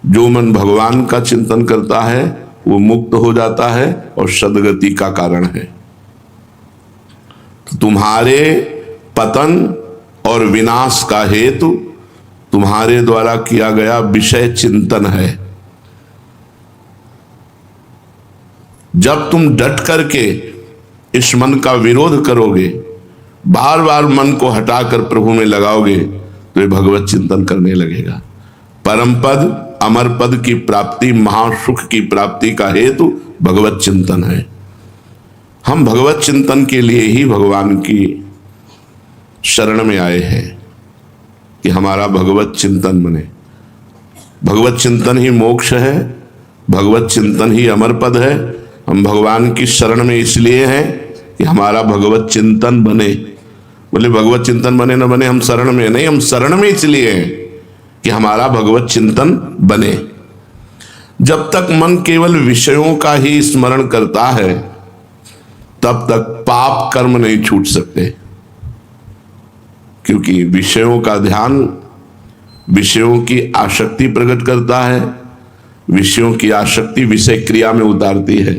जो मन भगवान का चिंतन करता है वो मुक्त हो जाता है और सद्गति का कारण है। तो तुम्हारे पतन और विनाश का हेतु तुम्हारे द्वारा किया गया विषय चिंतन है। जब तुम डट करके इस मन का विरोध करोगे, बार बार मन को हटाकर प्रभु में लगाओगे, तो ये भगवत चिंतन करने लगेगा। परम पद अमर पद की प्राप्ति, महासुख की प्राप्ति का हेतु भगवत चिंतन है। हम भगवत चिंतन के लिए ही भगवान की शरण में आए हैं कि हमारा भगवत चिंतन बने। भगवत चिंतन ही मोक्ष है, भगवत चिंतन ही अमर पद है। हम भगवान की शरण में इसलिए हैं कि हमारा भगवत चिंतन बने। बोले भगवत चिंतन बने न बने, हम शरण में नहीं, हम शरण में इसलिए हैं कि हमारा भगवत चिंतन बने। जब तक मन केवल विषयों का ही स्मरण करता है तब तक पाप कर्म नहीं छूट सकते, क्योंकि विषयों का ध्यान विषयों की आसक्ति प्रकट करता है। विषयों की आसक्ति विषय क्रिया में उतारती है,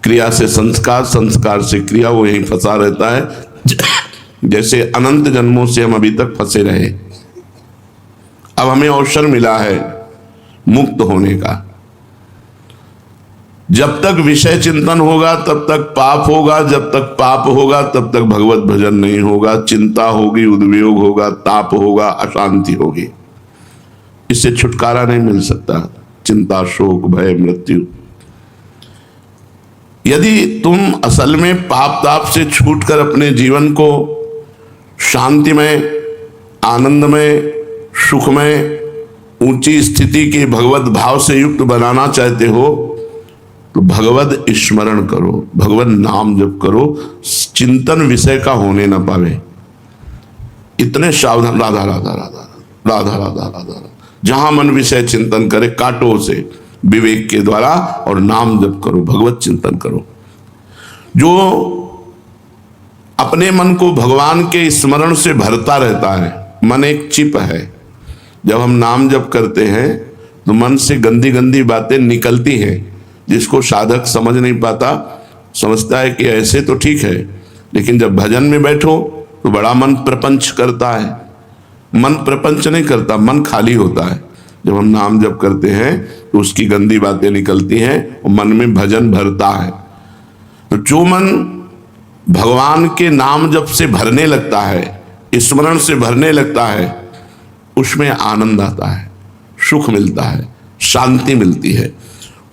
क्रिया से संस्कार, संस्कार से क्रिया, वो यहीं फंसा रहता है। जैसे अनंत जन्मों से हम अभी तक फंसे रहे, अब हमें अवसर मिला है मुक्त होने का। जब तक विषय चिंतन होगा तब तक पाप होगा, जब तक पाप होगा तब तक भगवत भजन नहीं होगा। चिंता होगी, उद्वियोग होगा, ताप होगा, अशांति होगी। इससे छुटकारा नहीं मिल सकता। चिंता, शोक, भय, मृत्यु। यदि तुम असल में पाप ताप से छूटकर अपने जीवन को शांतिमय, आनंदमय, सुखमय, ऊंची स्थिति के भगवत भाव से युक्त बनाना चाहते हो तो भगवत स्मरण करो, भगवत नाम जप करो, चिंतन विषय का होने ना पावे। इतने सावधान, राधा राधा राधा राधा राधा राधा, जहां मन विषय चिंतन करे काटो उसे विवेक के द्वारा और नाम जप करो, भगवत चिंतन करो। जो अपने मन को भगवान के स्मरण से भरता रहता है, मन एक चिप है। जब हम नाम जप करते हैं तो मन से गंदी गंदी बातें निकलती हैं, जिसको साधक समझ नहीं पाता, समझता है कि ऐसे तो ठीक है, लेकिन जब भजन में बैठो तो बड़ा मन प्रपंच करता है। मन प्रपंच नहीं करता, मन खाली होता है। जब हम नाम जप करते हैं तो उसकी गंदी बातें निकलती हैं और मन में भजन भरता है। तो जो मन भगवान के नाम जप से भरने लगता है, स्मरण से भरने लगता है, उसमें आनंद आता है, सुख मिलता है, शांति मिलती है।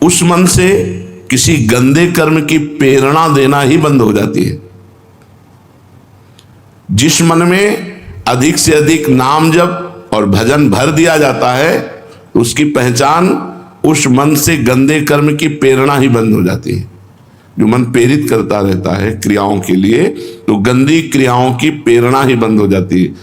उस मन से किसी गंदे कर्म की प्रेरणा देना ही बंद हो जाती है। जिस मन में अधिक से अधिक नाम जप और भजन भर दिया जाता है, उसकी पहचान उस मन से गंदे कर्म की प्रेरणा ही बंद हो जाती है। जो मन प्रेरित करता रहता है क्रियाओं के लिए, तो गंदी क्रियाओं की प्रेरणा ही बंद हो जाती है।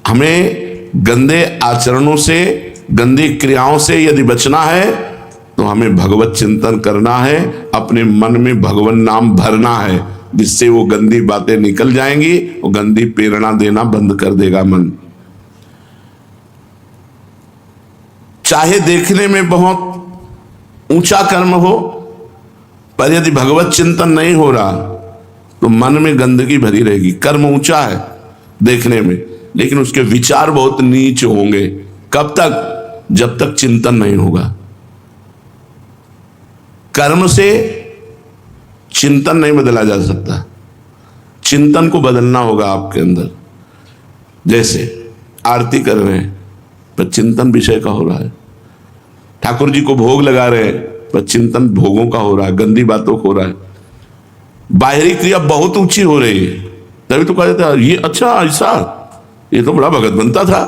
हमें गंदे आचरणों से, गंदी क्रियाओं से यदि बचना है तो हमें भगवत चिंतन करना है, अपने मन में भगवान नाम भरना है, जिससे वो गंदी बातें निकल जाएंगी और गंदी प्रेरणा देना बंद कर देगा मन। चाहे देखने में बहुत ऊंचा कर्म हो, पर यदि भगवत चिंतन नहीं हो रहा तो मन में गंदगी भरी रहेगी। कर्म ऊंचा है देखने में, लेकिन उसके विचार बहुत नीच होंगे। कब तक? जब तक चिंतन नहीं होगा। कर्म से चिंतन नहीं बदला जा सकता, चिंतन को बदलना होगा आपके अंदर। जैसे आरती कर रहे हैं पर चिंतन विषय का हो रहा है, ठाकुर जी को भोग लगा रहे हैं पर चिंतन भोगों का हो रहा है, गंदी बातों का हो रहा है। बाहरी क्रिया बहुत ऊंची हो रही है, तभी तो कहा जाता है ये अच्छा ऐसा, ये तो बड़ा भगत बनता था।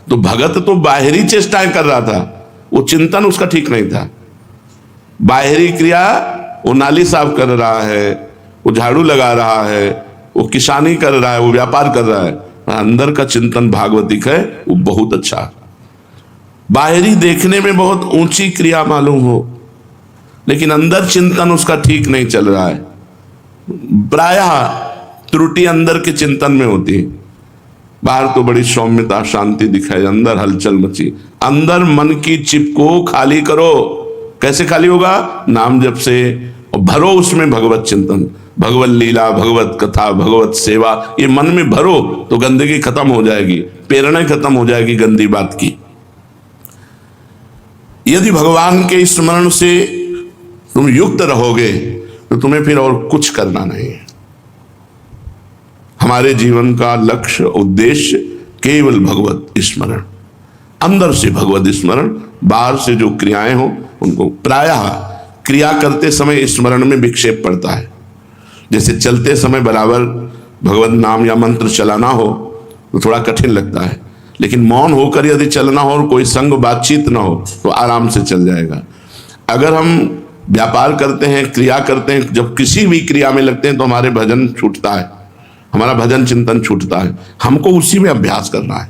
तो भगत तो बाहरी चेष्टाएं कर रहा था, वो चिंतन उसका ठीक नहीं था। बाहरी क्रिया, वो नाली साफ कर रहा है, वो झाड़ू लगा रहा है, वो किसानी कर रहा है, वो व्यापार कर रहा है, अंदर का चिंतन भागवतिक है, वो बहुत अच्छा। बाहरी देखने में बहुत ऊंची क्रिया मालूम हो, लेकिन अंदर चिंतन उसका ठीक नहीं चल रहा है। प्रायः त्रुटि अंदर के चिंतन में होती है। बाहर तो बड़ी सौम्यता शांति दिखाई, अंदर हलचल मची। अंदर मन की चिप को खाली करो। कैसे खाली होगा? नाम जप से, और भरो उसमें भगवत चिंतन, भगवत लीला, भगवत कथा, भगवत सेवा, ये मन में भरो तो गंदगी खत्म हो जाएगी, प्रेरणा खत्म हो जाएगी गंदी बात की। यदि भगवान के स्मरण से तुम युक्त रहोगे तो तुम्हें फिर और कुछ करना नहीं है। हमारे जीवन का लक्ष्य, उद्देश्य केवल भगवत स्मरण, अंदर से भगवत स्मरण, बाहर से जो क्रियाएं हो उनको। प्रायः क्रिया करते समय स्मरण में विक्षेप पड़ता है। जैसे चलते समय बराबर भगवत नाम या मंत्र चलाना हो तो थोड़ा कठिन लगता है, लेकिन मौन होकर यदि चलना हो और कोई संग बातचीत ना हो तो आराम से चल जाएगा। अगर हम व्यापार करते हैं, क्रिया करते हैं, जब किसी भी क्रिया में लगते हैं तो हमारे भजन छूटता है, हमारा भजन चिंतन छूटता है। हमको उसी में अभ्यास करना है।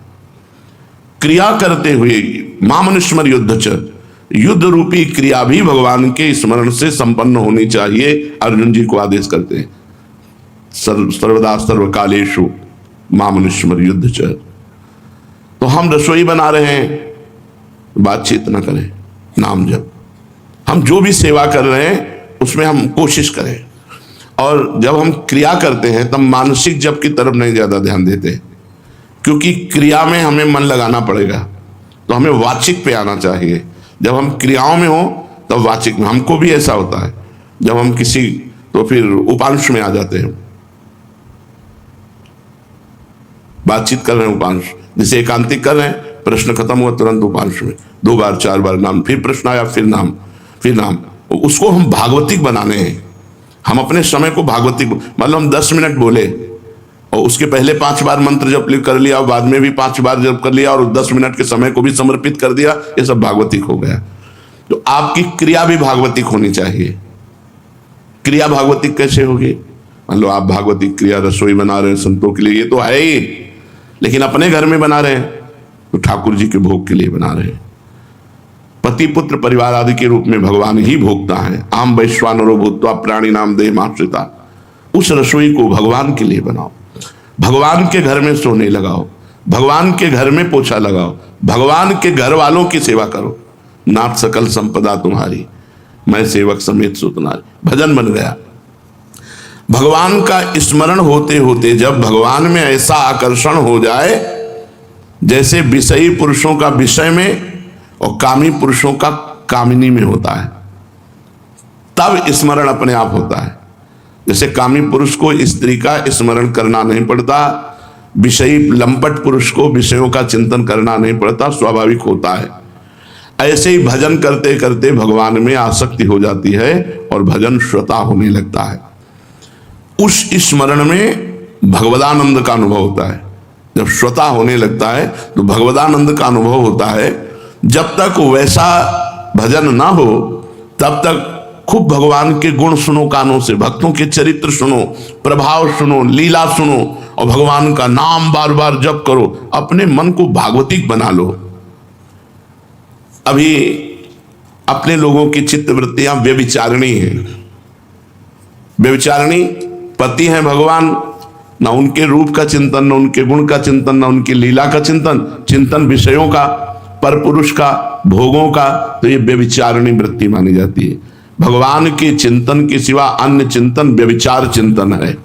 क्रिया करते हुए मामनुस्मर युद्ध च, युद्ध रूपी क्रिया भी भगवान के स्मरण से संपन्न होनी चाहिए। अर्जुन जी को आदेश करते हैं, सर्वदा सर्वकालेषु मामनुस्मर युद्ध च। तो हम रसोई बना रहे हैं, बातचीत न करें, नाम जप। हम जो भी सेवा कर रहे हैं उसमें हम कोशिश करें। और जब हम क्रिया करते हैं तब मानसिक जप की तरफ नहीं ज्यादा ध्यान देते, क्योंकि क्रिया में हमें मन लगाना पड़ेगा, तो हमें वाचिक पे आना चाहिए। जब हम क्रियाओं में हो तब वाचिक में। हमको भी ऐसा होता है, जब हम किसी, तो फिर उपांश में आ जाते हैं, बातचीत कर रहे हैं उपांश, जैसे एकांतिक कर रहे हैं, प्रश्न खत्म हुआ तुरंत उपांश में, 2 बार 4 बार नाम, फिर प्रश्न आया, फिर नाम, फिर नाम। उसको हम भागवतिक बनाने हैं। हम अपने समय को भागवतिक, मतलब हम 10 मिनट बोले और उसके पहले 5 बार मंत्र जप कर लिया और बाद में भी 5 बार जप कर लिया और 10 मिनट के समय को भी समर्पित कर दिया, ये सब भागवतिक हो गया। तो आपकी क्रिया भी भागवतिक होनी चाहिए। क्रिया भागवतिक कैसे होगी? मान लो आप भागवतिक क्रिया रसोई बना रहे हैं संतों के लिए, ये तो है ही, लेकिन अपने घर में बना रहे हैं तो ठाकुर जी के भोग के लिए बना रहे हैं। पति पुत्र परिवार आदि के रूप में भगवान ही भोगता है। आम वैश्वानरो भूत्वा प्राणी नाम देहमाश्रिता। उस रसोई को भगवान के लिए बनाओ, भगवान के घर में सोने लगाओ, भगवान के घर में पोछा लगाओ, भगवान के घर वालों की सेवा करो। नाथ सकल संपदा तुम्हारी, मैं सेवक समेत सुतनारी। भजन बन गया। भगवान का स्मरण होते होते जब भगवान में ऐसा आकर्षण हो जाए जैसे विषयी पुरुषों का विषय में और कामी पुरुषों का कामिनी में होता है, तब स्मरण अपने आप होता है। जैसे कामी पुरुष को स्त्री का स्मरण करना नहीं पड़ता, विषयी लंपट पुरुष को विषयों का चिंतन करना नहीं पड़ता, स्वाभाविक होता है। ऐसे ही भजन करते करते भगवान में आसक्ति हो जाती है और भजन श्रोता होने लगता है। उस स्मरण में भगवदानंद का अनुभव होता है। जब श्रोता होने लगता है तो भगवदानंद का अनुभव होता है। जब तक वैसा भजन ना हो तब तक खूब भगवान के गुण सुनो कानों से, भक्तों के चरित्र सुनो, प्रभाव सुनो, लीला सुनो और भगवान का नाम बार बार जप करो। अपने मन को भागवतिक बना लो। अभी अपने लोगों की चित्तवृत्तियां व्यभिचारिणी हैं। व्यभिचारिणी पति हैं भगवान, ना उनके रूप का चिंतन, ना उनके गुण का चिंतन, ना उनकी लीला का चिंतन, चिंतन विषयों का, पर पुरुष का, भोगों का, तो ये व्यभिचारिणी वृत्ति मानी जाती है। भगवान के चिंतन के सिवा अन्य चिंतन व्यभिचार चिंतन है।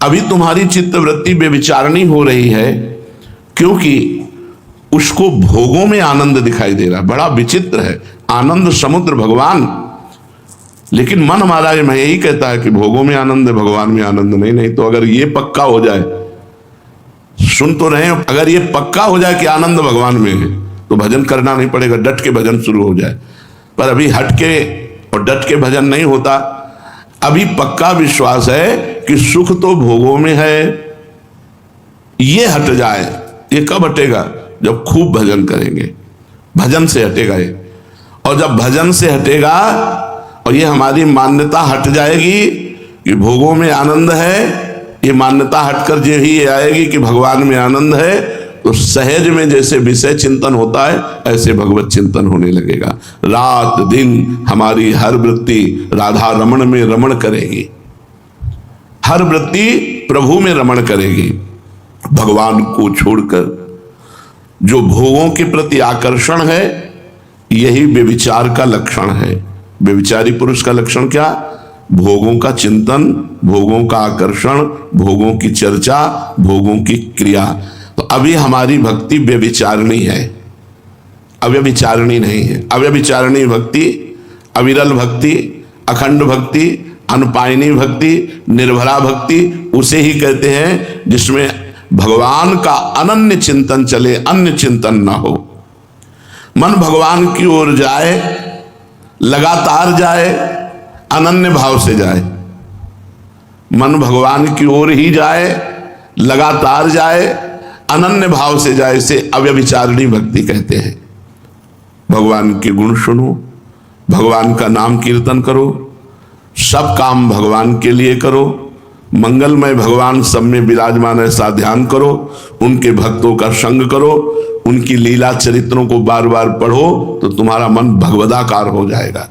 अभी तुम्हारी चित्तवृत्ति व्यभिचारिणी हो रही है क्योंकि उसको भोगों में आनंद दिखाई दे रहा है। बड़ा विचित्र है, आनंद समुद्र भगवान, लेकिन मन हमारा मैं यही कहता है कि भोगों में आनंद है, भगवान में आनंद नहीं। नहीं तो अगर ये पक्का हो जाए, सुन तो रहे हैं, अगर ये पक्का हो जाए कि आनंद भगवान में है तो भजन करना नहीं पड़ेगा, डट के भजन शुरू हो जाए। पर अभी हट के और डट के भजन नहीं होता। अभी पक्का विश्वास है कि सुख तो भोगों में है, ये हट जाए। ये कब हटेगा? जब खूब भजन करेंगे, भजन से हटेगा ये। और जब भजन से हटेगा और ये हमारी मान्यता हट जाएगी कि भोगों में आनंद है, ये मान्यता हटकर जो ही आएगी कि भगवान में आनंद है, तो सहज में जैसे विषय चिंतन होता है ऐसे भगवत चिंतन होने लगेगा। रात दिन हमारी हर वृत्ति राधा रमण में रमण करेगी, हर वृत्ति प्रभु में रमण करेगी। भगवान को छोड़कर जो भोगों के प्रति आकर्षण है, यही व्यभिचार का लक्षण है। व्यभिचारी पुरुष का लक्षण क्या? भोगों का चिंतन, भोगों का आकर्षण, भोगों की चर्चा, भोगों की क्रिया। तो अभी हमारी भक्ति व्यभिचारिणी है, अव्यभिचारिणी नहीं है। अव्यभिचारिणी भक्ति, अविरल भक्ति, अखंड भक्ति, अनपायनी भक्ति, निर्भरा भक्ति उसे ही कहते हैं जिसमें भगवान का अनन्य चिंतन चले, अन्य चिंतन ना हो। मन भगवान की ओर जाए, लगातार जाए, अनन्य भाव से जाए। मन भगवान की ओर ही जाए, लगातार जाए, अनन्य भाव से जाए, इसे अव्यभिचारिणी भक्ति कहते हैं। भगवान के गुण सुनो, भगवान का नाम कीर्तन करो, सब काम भगवान के लिए करो, मंगलमय भगवान सब में विराजमान ऐसा ध्यान करो, उनके भक्तों का संग करो, उनकी लीला चरित्रों को बार बार पढ़ो तो तुम्हारा मन भगवदाकार हो जाएगा।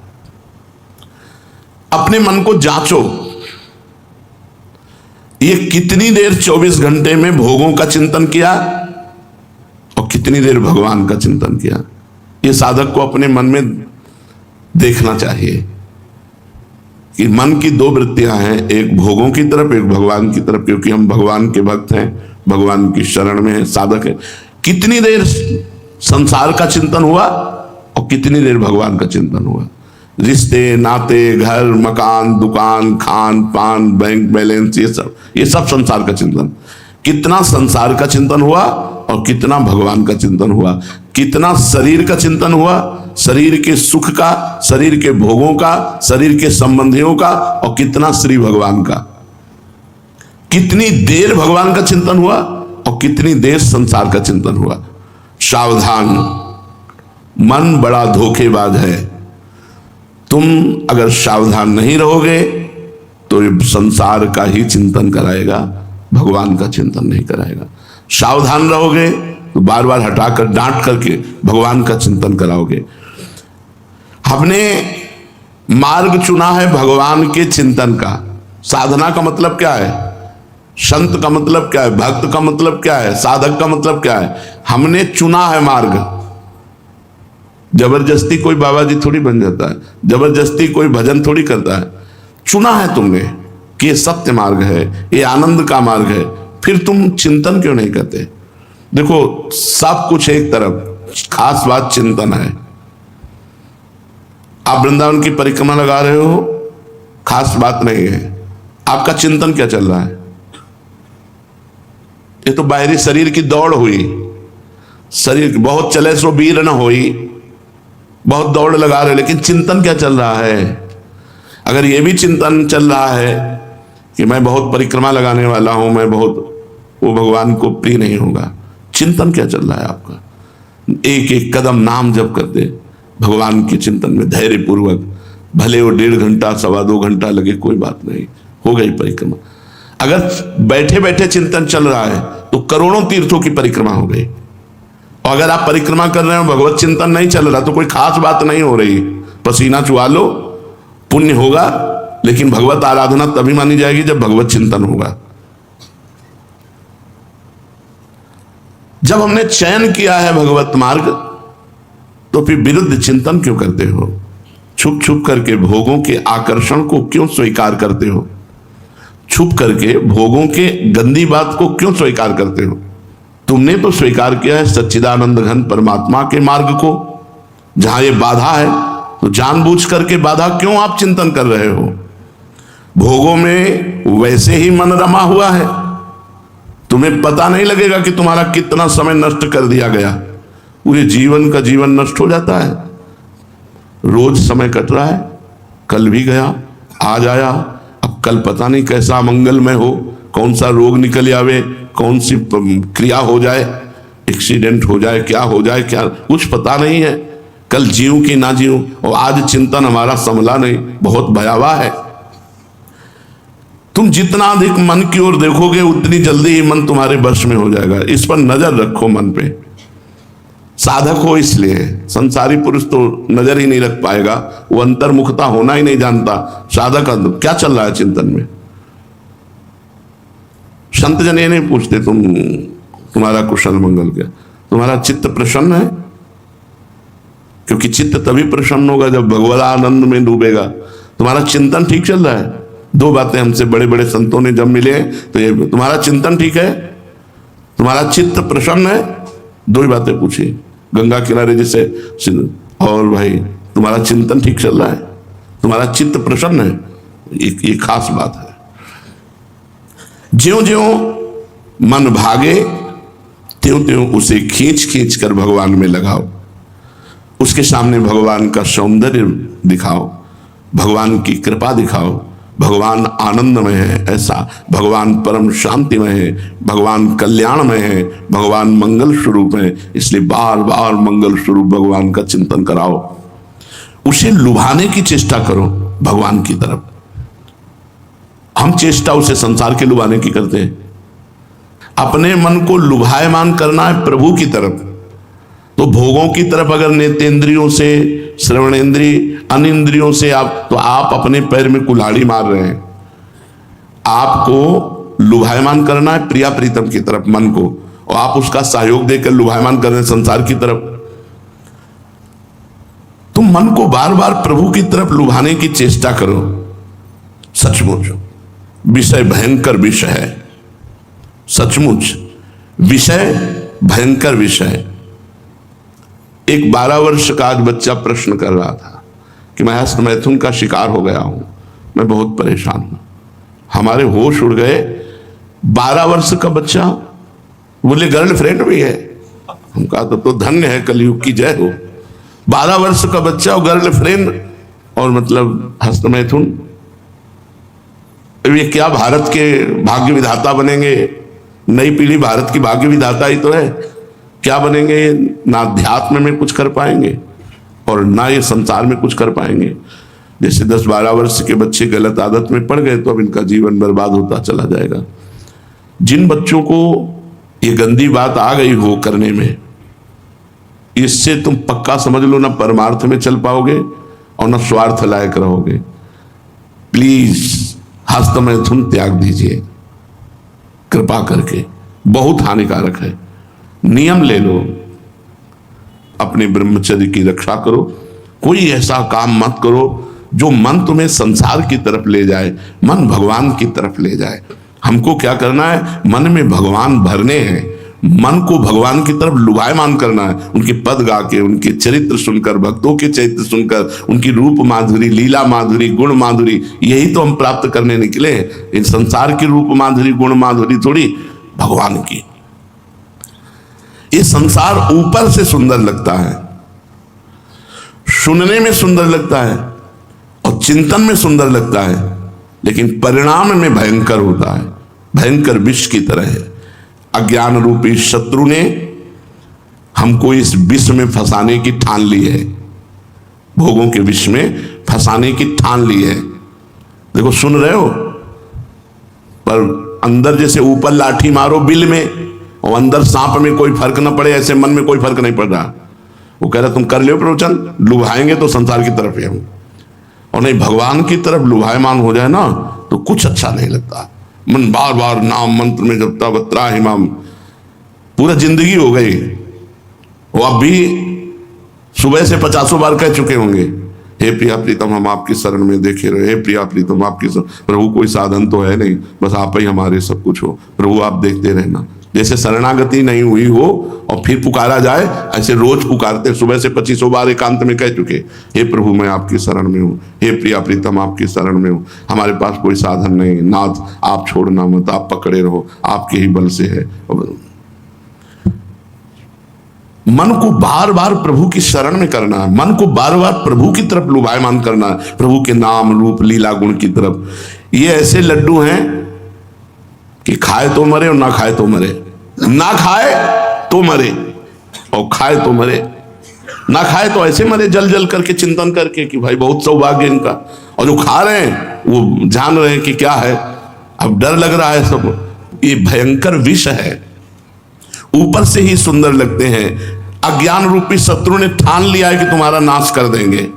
अपने मन को जांचो, ये कितनी देर 24 घंटे में भोगों का चिंतन किया और कितनी देर भगवान का चिंतन किया। ये साधक को अपने मन में देखना चाहिए कि मन की दो वृत्तियां हैं, एक भोगों की तरफ, एक भगवान की तरफ। क्योंकि हम भगवान के भक्त हैं, भगवान की शरण में है, साधक है। कितनी देर संसार का चिंतन हुआ और कितनी देर भगवान का चिंतन हुआ। रिश्ते, नाते, घर, मकान, दुकान, खान पान, बैंक बैलेंस, ये सब संसार का चिंतन। कितना संसार का चिंतन हुआ और कितना भगवान का चिंतन हुआ। कितना शरीर का चिंतन हुआ, शरीर के सुख का, शरीर के भोगों का, शरीर के संबंधियों का, और कितना श्री भगवान का। कितनी देर भगवान का चिंतन हुआ और कितनी देर संसार का चिंतन हुआ। सावधान, मन बड़ा धोखेबाज है। तुम अगर सावधान नहीं रहोगे तो ये संसार का ही चिंतन कराएगा, भगवान का चिंतन नहीं कराएगा। सावधान रहोगे तो बार बार हटाकर, डांट करके भगवान का चिंतन कराओगे। हमने मार्ग चुना है भगवान के चिंतन का। साधना का मतलब क्या है, संत का मतलब क्या है, भक्त का मतलब क्या है, साधक का मतलब क्या है। हमने चुना है मार्ग। जबरदस्ती कोई बाबा जी थोड़ी बन जाता है, जबरदस्ती कोई भजन थोड़ी करता है। चुना है तुमने कि ये सत्य मार्ग है, ये आनंद का मार्ग है, फिर तुम चिंतन क्यों नहीं करते। देखो, सब कुछ एक तरफ, खास बात चिंतन है। आप वृंदावन की परिक्रमा लगा रहे हो, खास बात नहीं है। आपका चिंतन क्या चल रहा है। ये तो बाहरी शरीर की दौड़ हुई, शरीर बहुत चले सो वीर न होई, बहुत दौड़ लगा रहे, लेकिन चिंतन क्या चल रहा है। अगर ये भी चिंतन चल रहा है कि मैं बहुत परिक्रमा लगाने वाला हूं, मैं बहुत, वो भगवान को प्रिय नहीं होगा। चिंतन क्या चल रहा है आपका। एक एक कदम नाम जप करते भगवान के चिंतन में धैर्य पूर्वक, भले वो 1.5 घंटा 2.25 घंटा लगे, कोई बात नहीं, हो गई परिक्रमा। अगर बैठे बैठे चिंतन चल रहा है तो करोड़ों तीर्थों की परिक्रमा हो गई। और अगर आप परिक्रमा कर रहे हो, भगवत चिंतन नहीं चल रहा, तो कोई खास बात नहीं हो रही। पसीना चुहा लो, पुण्य होगा, लेकिन भगवत आराधना तभी मानी जाएगी जब भगवत चिंतन होगा। जब हमने चयन किया है भगवत मार्ग, तो फिर विरुद्ध चिंतन क्यों करते हो। छुप छुप करके भोगों के आकर्षण को क्यों स्वीकार करते हो। छुप करके भोगों के गंदी बात को क्यों स्वीकार करते हो। तुमने तो स्वीकार किया है सच्चिदानंद घन परमात्मा के मार्ग को। जहां ये बाधा है तो जानबूझ करके बाधा क्यों आप चिंतन कर रहे हो। भोगों में वैसे ही मन रमा हुआ है, तुम्हें पता नहीं लगेगा कि तुम्हारा कितना समय नष्ट कर दिया गया। पूरे जीवन का जीवन नष्ट हो जाता है। रोज समय कट रहा है, कल भी गया, आज आया, अब कल पता नहीं कैसा मंगलमय हो, कौन सा रोग निकल आवे, कौन सी क्रिया हो जाए, एक्सीडेंट हो जाए, क्या हो जाए, क्या कुछ पता नहीं है। कल जीऊं कि ना जीऊं, और आज चिंतन हमारा संभला नहीं, बहुत भयावह है। तुम जितना अधिक मन की ओर देखोगे उतनी जल्दी ही मन तुम्हारे वश में हो जाएगा। इस पर नजर रखो मन पे। साधक हो इसलिए, संसारी पुरुष तो नजर ही नहीं रख पाएगा, वो अंतर्मुखता होना ही नहीं जानता। साधक क्या चल रहा है चिंतन में। संत जन ये नहीं पूछते तुम्हारा कुशल मंगल क्या, तुम्हारा चित्त प्रसन्न है? क्योंकि चित्त तभी प्रसन्न होगा जब भगवत आनंद में डूबेगा। तुम्हारा चिंतन ठीक चल रहा है? दो बातें हमसे बड़े बड़े संतों ने जब मिले तो ये, तुम्हारा चिंतन ठीक है, तुम्हारा चित्त प्रसन्न है, दो ही बातें पूछी गंगा किनारे जैसे। और भाई तुम्हारा चिंतन ठीक चल रहा है, तुम्हारा चित्त प्रसन्न है, ये खास बात है। ज्यों ज्यों मन भागे त्यों त्यों उसे खींच खींच कर भगवान में लगाओ, उसके सामने भगवान का सौंदर्य दिखाओ, भगवान की कृपा दिखाओ। भगवान आनंदमय है ऐसा, भगवान परम शांतिमय है, भगवान कल्याणमय है, भगवान मंगल स्वरूप है। इसलिए बार बार मंगल स्वरूप भगवान का चिंतन कराओ, उसे लुभाने की चेष्टा करो भगवान की तरफ। हम चेष्टा उसे संसार के लुभाने की करते हैं, अपने मन को लुभायमान करना है प्रभु की तरफ। तो भोगों की तरफ अगर नेत्रेंद्रियों से, श्रवणेंद्रिय, अनिंद्रियों से तो आप अपने पैर में कुल्हाड़ी मार रहे हैं। आपको लुभायमान करना है प्रिया प्रीतम की तरफ मन को, और आप उसका सहयोग देकर लुभायमान कर रहे हैं संसार की तरफ। तो मन को बार बार प्रभु की तरफ लुभाने की चेष्टा करो। सचमुच विषय भयंकर विषय है, सचमुच विषय भयंकर विषय है। एक 12 वर्ष का आज बच्चा प्रश्न कर रहा था कि मैं हस्त मैथुन का शिकार हो गया हूं, मैं बहुत परेशान हूं। हमारे होश उड़ गए। 12 वर्ष का बच्चा, बोले गर्लफ्रेंड भी है। हम कहा तो धन्य है, कलयुग की जय हो। 12 वर्ष का बच्चा और गर्लफ्रेंड और मतलब हस्त मैथुन, ये क्या भारत के भाग्य विधाता बनेंगे? नई पीढ़ी भारत की भाग्य विधाता ही तो है। क्या बनेंगे? ना अध्यात्म में कुछ कर पाएंगे और ना ये संसार में कुछ कर पाएंगे। जैसे 10-12 वर्ष के बच्चे गलत आदत में पड़ गए तो अब इनका जीवन बर्बाद होता चला जाएगा। जिन बच्चों को ये गंदी बात आ गई हो करने में, इससे तुम पक्का समझ लो ना परमार्थ में चल पाओगे और ना स्वार्थ लायक रहोगे। प्लीज हस्त मैथुन त्याग दीजिए कृपा करके, बहुत हानिकारक है। नियम ले लो, अपने ब्रह्मचर्य की रक्षा करो। कोई ऐसा काम मत करो जो मन तुम्हें संसार की तरफ ले जाए, मन भगवान की तरफ ले जाए। हमको क्या करना है? मन में भगवान भरने हैं, मन को भगवान की तरफ लुभायमान करना है। उनके पद गा के, उनके चरित्र सुनकर, भक्तों के चरित्र सुनकर, उनकी रूप माधुरी, लीला माधुरी, गुण माधुरी, यही तो हम प्राप्त करने निकले हैं। इन संसार की रूप माधुरी, गुण माधुरी थोड़ी, भगवान की। ये संसार ऊपर से सुंदर लगता है, सुनने में सुंदर लगता है और चिंतन में सुंदर लगता है, लेकिन परिणाम में भयंकर होता है, भयंकर विष की तरह है। अज्ञान रूपी शत्रु ने हमको इस विष में फंसाने की ठान ली है, भोगों के विष में फंसाने की ठान ली है। देखो सुन रहे हो, पर अंदर जैसे ऊपर लाठी मारो बिल में और अंदर सांप में कोई फर्क ना पड़े, ऐसे मन में कोई फर्क नहीं पड़ रहा। वो कह रहा तुम कर लो प्रवचन, लुभाएंगे तो संसार की तरफ ही हम, और नहीं भगवान की तरफ लुभायमान हो जाए ना तो कुछ अच्छा नहीं लगता। मन बार बार नाम मंत्र में जपता बत्रा हिमाम, पूरा जिंदगी हो गई। वो अब भी सुबह से 50 बार कह चुके होंगे, हे प्रिया प्रीतम हम आपकी शरण में देखे रहे, हे प्रिया प्रीतम आपकी प्रभु कोई साधन तो है नहीं, बस आप ही हमारे सब कुछ हो, प्रभु आप देखते रहना। जैसे शरणागति नहीं हुई हो और फिर पुकारा जाए, ऐसे रोज पुकारते। सुबह से 25 बार एकांत में कह चुके, हे प्रभु मैं आपकी शरण में हूँ, हे प्रिया प्रीतम आपकी शरण में हूँ, हमारे पास कोई साधन नहीं, नाथ आप छोड़ना मत, आप पकड़े रहो, आपके ही बल से है। मन को बार बार प्रभु की शरण में करना है, मन को बार बार प्रभु की तरफ लुभायमान करना है, प्रभु के नाम रूप लीला गुण की तरफ। ये ऐसे लड्डू हैं कि खाए तो मरे और ना खाए तो मरे, ना खाए तो मरे और खाए तो मरे। ना खाए तो ऐसे मरे जल जल करके चिंतन करके कि भाई बहुत सौभाग्य इनका, और जो खा रहे हैं वो जान रहे हैं कि क्या है, अब डर लग रहा है सब। ये भयंकर विष है, ऊपर से ही सुंदर लगते हैं। अज्ञान रूपी शत्रु ने ठान लिया है कि तुम्हारा नाश कर देंगे।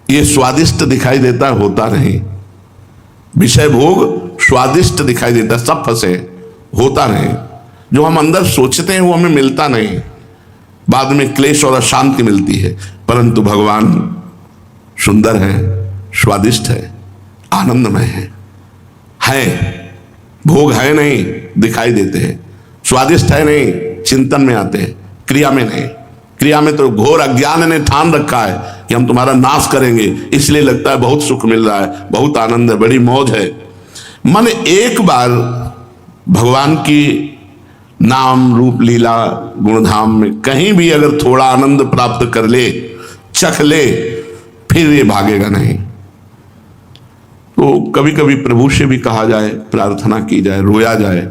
ये स्वादिष्ट दिखाई देता है, होता नहीं। विषय भोग स्वादिष्ट दिखाई देता, सब फंसे, होता नहीं। जो हम अंदर सोचते हैं वो हमें मिलता नहीं, बाद में क्लेश और अशांति मिलती है। परंतु भगवान सुंदर है, स्वादिष्ट है, आनंदमय है। भोग है नहीं, दिखाई देते हैं। स्वादिष्ट है नहीं, चिंतन में आते हैं, क्रिया में नहीं। क्रिया में तो घोर अज्ञान ने ठान रखा है कि हम तुम्हारा नाश करेंगे, इसलिए लगता है बहुत सुख मिल रहा है, बहुत आनंद है, बड़ी मौज है। मन एक बार भगवान की नाम रूप लीला गुणधाम में कहीं भी अगर थोड़ा आनंद प्राप्त कर ले, चख ले, फिर ये भागेगा नहीं। तो कभी कभी प्रभु से भी कहा जाए, प्रार्थना की जाए, रोया जाए,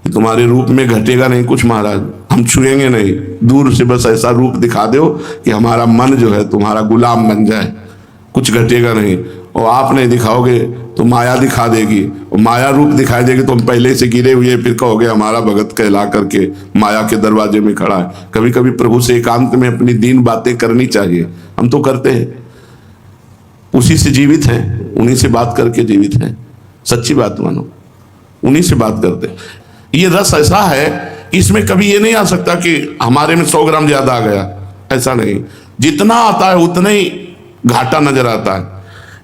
तुम्हारे रूप में घटेगा नहीं कुछ महाराज, हम छुएंगे नहीं, दूर से बस ऐसा रूप दिखा दो कि हमारा मन जो है तुम्हारा गुलाम बन जाए, कुछ घटेगा नहीं। और आप नहीं दिखाओगे तो माया दिखा देगी, और माया रूप दिखाई देगी तो हम पहले से गिरे हुए, फिर कहोगे हमारा भगत कहला करके माया के दरवाजे में खड़ा है। कभी कभी प्रभु से एकांत में अपनी दीन बातें करनी चाहिए, हम तो करते हैं, उसी से जीवित हैं, उन्हीं से बात करके जीवित हैं। सच्ची बात मानो, उन्हीं से बात करते हैं। ये रस ऐसा है कि इसमें कभी ये नहीं आ सकता कि हमारे में 100 ग्राम ज्यादा आ गया, ऐसा नहीं। जितना आता है उतना ही घाटा नजर आता है।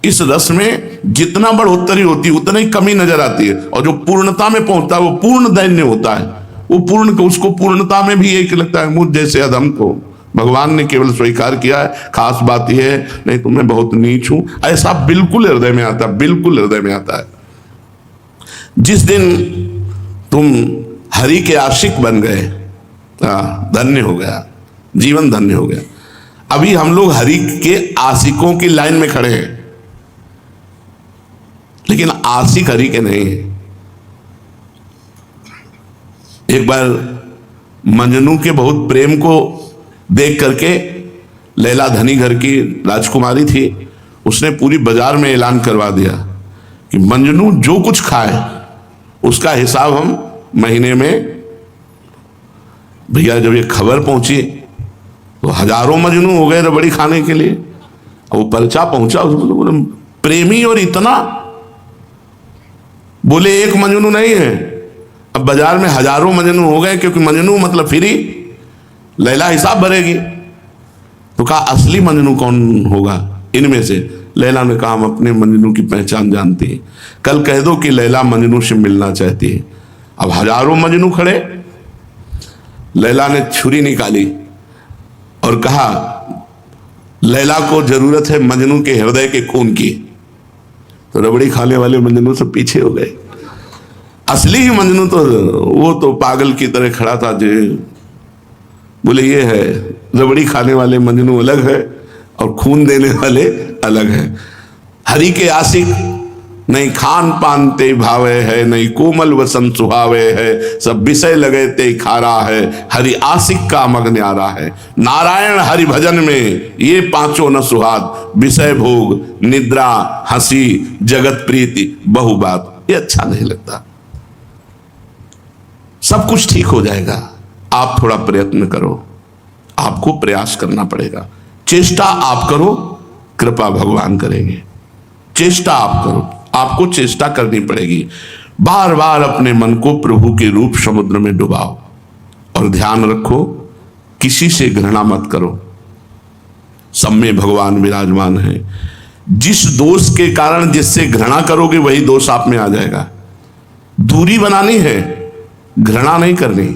इस रस में जितना बढ़ोतरी होती है उतना ही कमी नजर आती है, और जो पूर्णता में पहुंचता है वो पूर्ण दैन्य होता है। वो पूर्ण, उसको पूर्णता में भी एक लगता है मुझ जैसे अधम को भगवान ने केवल स्वीकार किया है। खास बात यह है, नहीं तो मैं बहुत नीच हूं, ऐसा बिल्कुल हृदय में आता है, बिल्कुल हृदय में आता है। जिस दिन तुम हरि के आशिक बन गए, धन्य हो गया, जीवन धन्य हो गया। अभी हम लोग हरि के आशिकों की लाइन में खड़े हैं, लेकिन आशिक हरि के नहीं है। एक बार मंजनू के बहुत प्रेम को देख करके, लैला धनी घर की राजकुमारी थी, उसने पूरी बाजार में ऐलान करवा दिया कि मंजनू जो कुछ खाए उसका हिसाब हम महीने में। भैया जब ये खबर पहुंची तो हजारों मजनू हो गए रबड़ी खाने के लिए। वो पर्चा पहुंचा, उसको प्रेमी और इतना बोले एक मजनू नहीं है, अब बाजार में हजारों मजनू हो गए, क्योंकि मजनू मतलब फ्री, लैला हिसाब भरेगी। तो कहा असली मजनू कौन होगा इनमें से? लैला ने कहा हम अपने मजनू की पहचान जानती हैं, कल कह दो कि लैला मजनू से मिलना चाहती है। अब हजारों मजनू खड़े, लैला ने छुरी निकाली और कहा लैला को जरूरत है मजनू के हृदय के खून की। तो रबड़ी खाने वाले मजनू से पीछे हो गए। असली ही मजनू तो वो तो पागल की तरह खड़ा था, जो बोले ये है, रबड़ी खाने वाले मजनू अलग है और खून देने वाले अलग है। हरि के आशिक नहीं खान पान ते भावे है, नहीं कोमल वसन सुहावे है, सब विषय लगे ते खारा है, हरि आशिक का मग न्यारा है। नारायण हरि भजन में ये पांचों न सुहाद, विषय भोग निद्रा हंसी जगत प्रीति बहु बात, ये अच्छा नहीं लगता। सब कुछ ठीक हो जाएगा, आप थोड़ा प्रयत्न करो, आपको प्रयास करना पड़ेगा। चेष्टा आप करो, कृपा भगवान करेंगे। चेष्टा आप करो, आपको चेष्टा करनी पड़ेगी। बार बार अपने मन को प्रभु के रूप समुद्र में डुबाओ और ध्यान रखो किसी से घृणा मत करो, सब में भगवान विराजमान है। जिस दोष के कारण जिससे घृणा करोगे वही दोष आप में आ जाएगा। दूरी बनानी है, घृणा नहीं करनी,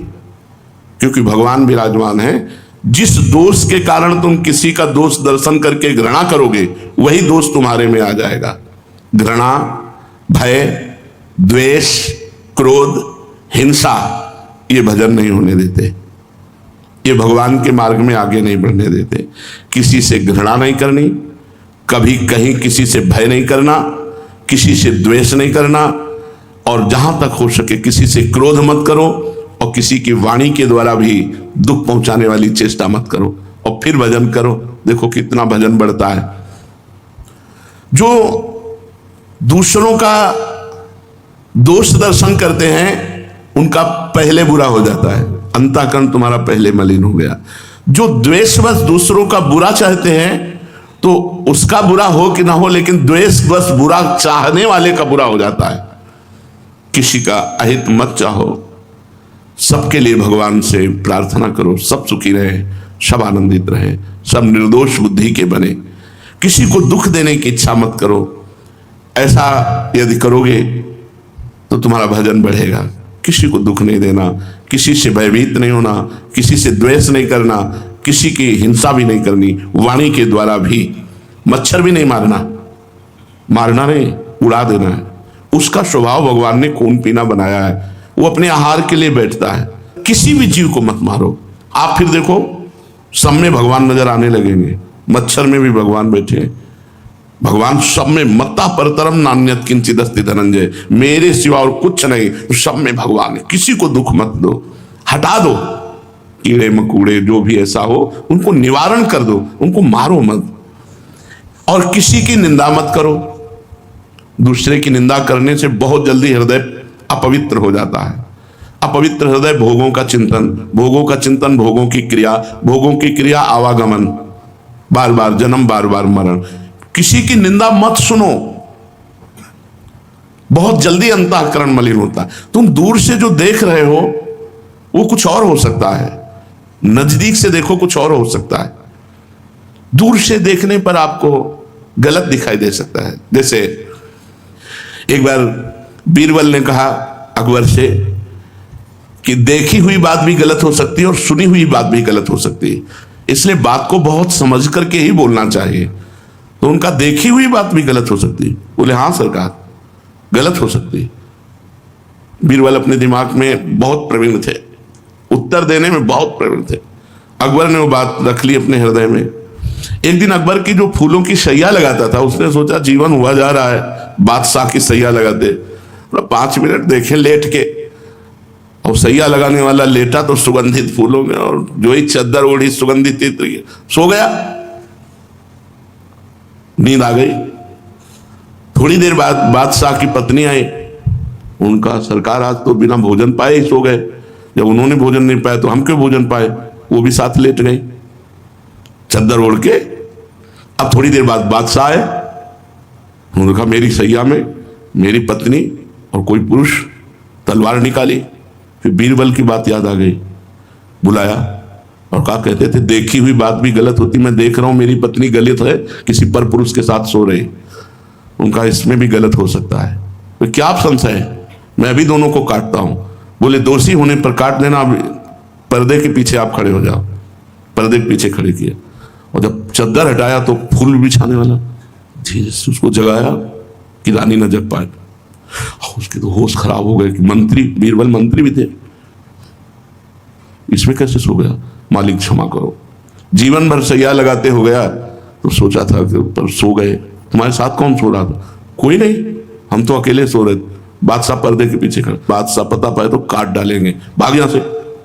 क्योंकि भगवान विराजमान है। जिस दोष के कारण तुम किसी का दोष दर्शन करके घृणा करोगे वही दोष तुम्हारे में आ जाएगा। घृणा, भय, द्वेष, क्रोध, हिंसा, ये भजन नहीं होने देते, ये भगवान के मार्ग में आगे नहीं बढ़ने देते। किसी से घृणा नहीं करनी, कभी कहीं किसी से भय नहीं करना, किसी से द्वेष नहीं करना, और जहां तक हो सके किसी से क्रोध मत करो, और किसी की वाणी के द्वारा भी दुख पहुंचाने वाली चेष्टा मत करो, और फिर भजन करो। देखो कितना भजन बढ़ता है। जो दूसरों का दोष दर्शन करते हैं उनका पहले बुरा हो जाता है, अंतःकरण तुम्हारा पहले मलिन हो गया। जो द्वेषवश दूसरों का बुरा चाहते हैं तो उसका बुरा हो कि ना हो, लेकिन द्वेष बस बुरा चाहने वाले का बुरा हो जाता है। किसी का अहित मत चाहो, सबके लिए भगवान से प्रार्थना करो, सब सुखी रहे, सब आनंदित रहे, सब निर्दोष बुद्धि के बने। किसी को दुख देने की इच्छा मत करो। ऐसा यदि करोगे तो तुम्हारा भजन बढ़ेगा। किसी को दुख नहीं देना, किसी से भयभीत नहीं होना, किसी से द्वेष नहीं करना, किसी की हिंसा भी नहीं करनी, वाणी के द्वारा भी। मच्छर भी नहीं मारना, मारना नहीं, उड़ा देना है। उसका स्वभाव भगवान ने खून पीना बनाया है, वो अपने आहार के लिए बैठता है। किसी भी जीव को मत मारो। आप फिर देखो सब में भगवान नजर आने लगेंगे। मच्छर में भी भगवान बैठे हैं। भगवान सब में, मत्ता परतरम नान्यत किंचिदस्ति धनंजय, मेरे सिवा और कुछ नहीं, तो सब में भगवान है। किसी को दुख मत दो, हटा दो। कीड़े मकोड़े जो भी ऐसा हो उनको निवारण कर दो, उनको मारो मत। और किसी की निंदा मत करो। दूसरे की निंदा करने से बहुत जल्दी हृदय अपवित्र हो जाता है। अपवित्र हृदय भोगों का चिंतन, भोगों का चिंतन, भोगों की क्रिया, भोगों की क्रिया आवागमन, बार बार जन्म, बार बार मरण। किसी की निंदा मत सुनो, बहुत जल्दी अंतःकरण मलिन होता है। तुम दूर से जो देख रहे हो वो कुछ और हो सकता है, नजदीक से देखो कुछ और हो सकता है। दूर से देखने पर आपको गलत दिखाई दे सकता है। जैसे एक बार बीरबल ने कहा अकबर से कि देखी हुई बात भी गलत हो सकती है और सुनी हुई बात भी गलत हो सकती है, इसलिए बात को बहुत समझ करके ही बोलना चाहिए। तो उनका देखी हुई बात भी गलत हो सकती है। बोले हाँ सरकार, गलत हो सकती है। बीरबल अपने दिमाग में बहुत प्रवीण थे, उत्तर देने में बहुत प्रवीण थे। अकबर ने वो बात रख ली अपने हृदय में। एक दिन अकबर की जो फूलों की सैया लगाता था, उसने सोचा जीवन हुआ जा रहा है, बादशाह की सैया लगाते। 5 मिनट देखे लेट के, और सैया लगाने वाला लेटा तो सुगंधित फूलों में, और जो ही चद्दर ओढ़ी सुगंधित इत्र, सो गया। नींद आ गई। थोड़ी देर बाद बादशाह की पत्नी आई। उनका सरकार आज तो बिना भोजन पाए ही सो गए। जब उन्होंने भोजन नहीं पाया तो हम क्यों भोजन पाए? वो भी साथ लेट गई चद्दर ओढ़ के। अब थोड़ी देर बाद बादशाह आए। उन्होंने कहा मेरी सैया में मेरी पत्नी और कोई पुरुष, तलवार निकाली। फिर बीरबल की बात याद आ गई, बुलाया और कहा कहते थे देखी हुई बात भी गलत होती। मैं देख रहा हूं मेरी पत्नी गलत है, किसी पर पुरुष के साथ सो रही। उनका इसमें भी गलत हो सकता है। तो क्या आप संशय है? मैं भी दोनों को काटता हूं। बोले दोषी होने पर काट देना, पर्दे के पीछे आप खड़े हो जाओ। पर्दे के पीछे खड़े किए, और जब चद्दर हटाया तो फूल बिछाने वाला धीरे से उसको जगाया कि रानी न जग पाए। उसके तो होश खराब हो गए कि मंत्री, बीरबल मंत्री भी थे, इसमें कैसे सो गया? मालिक क्षमा करो, जीवन भर सैया लगाते हो गया तो सोचा था कि पर सो गए। तुम्हारे साथ कौन सो रहा था? कोई नहीं, हम तो अकेले सो रहे थे। बादशाह पर्दे के पीछे खड़े। बादशाह पता पाए तो काट डालेंगे, भाग यहां से,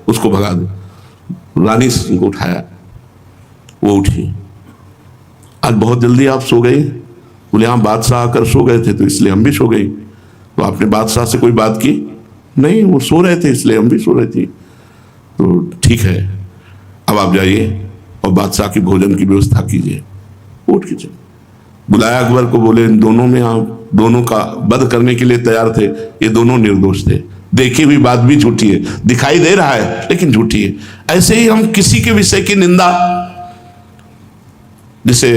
उसको भगा दे। रानी सिंह को उठाया, वो उठी। आज बहुत जल्दी आप सो गई? बोले हाँ, बादशाह आकर सो गए थे तो इसलिए हम भी सो गई। तो आपने बादशाह से कोई बात की? नहीं, वो सो रहे थे इसलिए हम भी सो रही थी। तो ठीक है, अब आप जाइए और बादशाह की भोजन की व्यवस्था कीजिए। उठ के चले। बुलाया अकबर को। बोले इन दोनों में आप दोनों का वध करने के लिए तैयार थे। ये दोनों निर्दोष थे। देखी हुई बात भी झूठी है, दिखाई दे रहा है लेकिन झूठी है। ऐसे ही हम किसी के विषय की निंदा, जैसे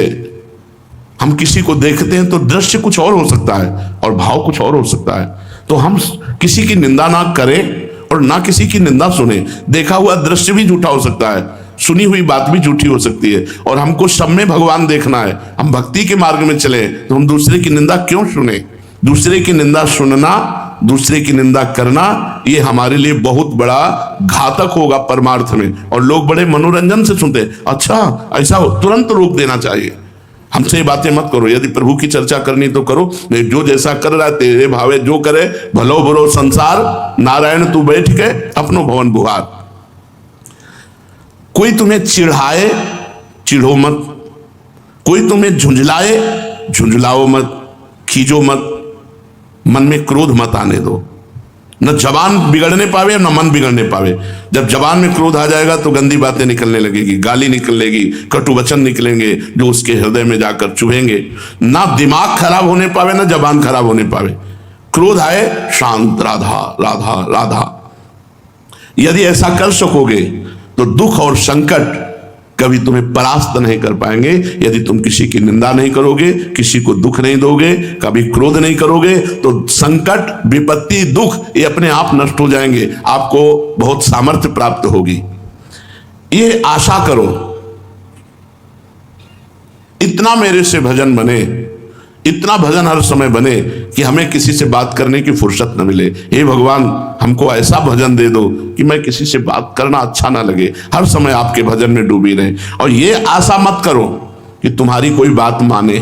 हम किसी को देखते हैं तो दृश्य कुछ और हो सकता है और भाव कुछ और हो सकता है। तो हम किसी की निंदा ना करें और ना किसी की निंदा सुने। देखा हुआ दृश्य भी झूठा हो सकता है, सुनी हुई बात भी झूठी हो सकती है। और हमको सब में भगवान देखना है, हम भक्ति के मार्ग में चले, तो हम दूसरे की निंदा क्यों सुने? दूसरे की निंदा सुनना, दूसरे की निंदा करना, ये हमारे लिए बहुत बड़ा घातक होगा परमार्थ में। और लोग बड़े मनोरंजन से सुनते, अच्छा ऐसा हो, तुरंत रोक देना चाहिए। हमसे ये बातें मत करो। यदि प्रभु की चर्चा करनी तो करो, नहीं जो जैसा कर रहा है तेरे भावे जो करे, भलो बुरो संसार, नारायण तू बैठ के अपनो भवन बुहार। कोई तुम्हें चिढ़ाए, चिढ़ो मत। कोई तुम्हें झुंझलाए, झुंझलाओ मत, खींचो मत। मन में क्रोध मत आने दो। न जबान बिगड़ने पावे न मन बिगड़ने पावे। जब जबान में क्रोध आ जाएगा तो गंदी बातें निकलने लगेगी, गाली निकलेगी, कटु वचन निकलेंगे जो उसके हृदय में जाकर चुभेंगे। ना दिमाग खराब होने पावे ना जबान खराब होने पावे। क्रोध आए शांत, राधा राधा राधा। यदि ऐसा कर सकोगे तो दुख और संकट कभी तुम्हें परास्त नहीं कर पाएंगे। यदि तुम किसी की निंदा नहीं करोगे, किसी को दुख नहीं दोगे, कभी क्रोध नहीं करोगे, तो संकट, विपत्ति, दुख ये अपने आप नष्ट हो जाएंगे। आपको बहुत सामर्थ्य प्राप्त होगी। ये आशा करो, इतना मेरे से भजन बने, इतना भजन हर समय बने कि हमें किसी से बात करने की फुर्सत न मिले। हे भगवान, हमको ऐसा भजन दे दो कि मैं किसी से बात करना अच्छा ना लगे, हर समय आपके भजन में डूबी रहे। और ये आशा मत करो कि तुम्हारी कोई बात माने।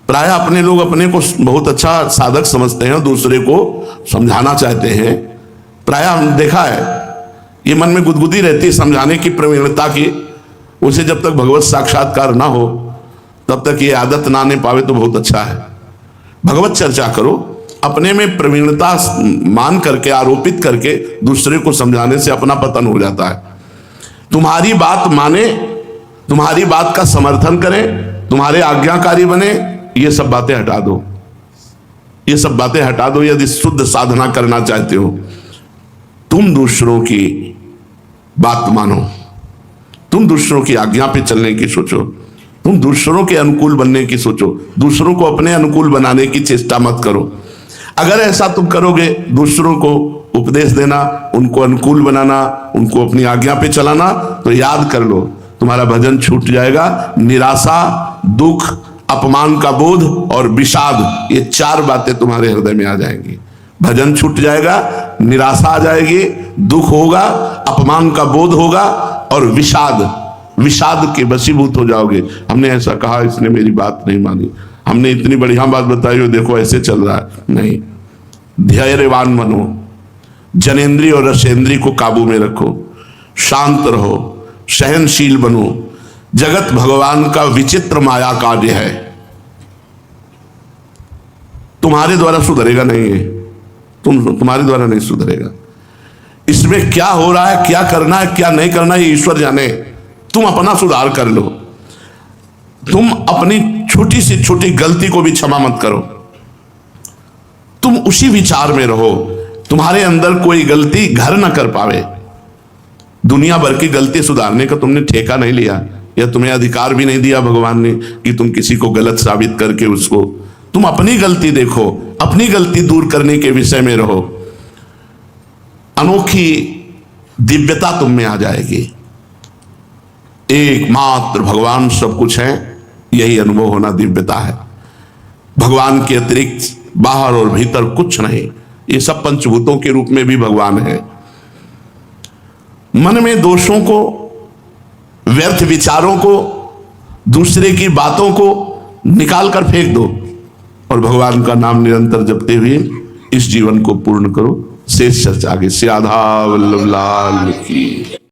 प्राय अपने लोग अपने को बहुत अच्छा साधक समझते हैं, दूसरे को समझाना चाहते हैं। प्राय हम देखा है, ये मन में गुदगुदी रहती है समझाने की, प्रवीणता की। उसे जब तक भगवत साक्षात्कार ना हो तब तक ये आदत ना आने पावे तो बहुत अच्छा है। भगवत चर्चा करो, अपने में प्रवीणता मान करके, आरोपित करके दूसरे को समझाने से अपना पतन हो जाता है। तुम्हारी बात माने, तुम्हारी बात का समर्थन करें, तुम्हारे आज्ञाकारी बने, ये सब बातें हटा दो, ये सब बातें हटा दो। यदि शुद्ध साधना करना चाहते हो, तुम दूसरों की बात मानो, तुम दूसरों की आज्ञा पे चलने की सोचो, तुम दूसरों के अनुकूल बनने की सोचो, दूसरों को अपने अनुकूल बनाने की चेष्टा मत करो। अगर ऐसा तुम करोगे, दूसरों को उपदेश देना, उनको अनुकूल बनाना, उनको अपनी आज्ञा पे चलाना, तो याद कर लो तुम्हारा भजन छूट जाएगा। निराशा, दुख, अपमान का बोध और विषाद, ये चार बातें तुम्हारे हृदय में आ जाएंगी। भजन छूट जाएगा, निराशा आ जाएगी, दुख होगा, अपमान का बोध होगा और विषाद के वशीभूत हो जाओगे। हमने ऐसा कहा, इसने मेरी बात नहीं मानी, हमने इतनी बढ़िया बात बताई हो, देखो ऐसे चल रहा है। नहीं, धैर्यवान बनो, जनेंद्रिय और रसेंद्रिय को काबू में रखो, शांत रहो, सहनशील बनो। जगत भगवान का विचित्र माया कार्य है, तुम्हारे द्वारा सुधरेगा नहीं है, तुम्हारे द्वारा नहीं सुधरेगा। इसमें क्या हो रहा है, क्या करना है, क्या नहीं करना है, ये ईश्वर जाने। तुम अपना सुधार कर लो, तुम अपनी छोटी से छोटी गलती को भी क्षमा मत करो, तुम उसी विचार में रहो, तुम्हारे अंदर कोई गलती घर ना कर पावे। दुनिया भर की गलती सुधारने का तुमने ठेका नहीं लिया, या तुम्हें अधिकार भी नहीं दिया भगवान ने कि तुम किसी को गलत साबित करके उसको, तुम अपनी गलती देखो, अपनी गलती दूर करने के विषय में रहो। अनोखी दिव्यता तुम में आ जाएगी। एकमात्र भगवान सब कुछ है, यही अनुभव होना दिव्यता है। भगवान के अतिरिक्त बाहर और भीतर कुछ नहीं, ये सब पंचभूतों के रूप में भी भगवान है। मन में दोषों को, व्यर्थ विचारों को, दूसरे की बातों को निकाल कर फेंक दो और भगवान का नाम निरंतर जपते हुए इस जीवन को पूर्ण करो। शेष चर्चा आगे। श्री राधा वल्लभ लाल की।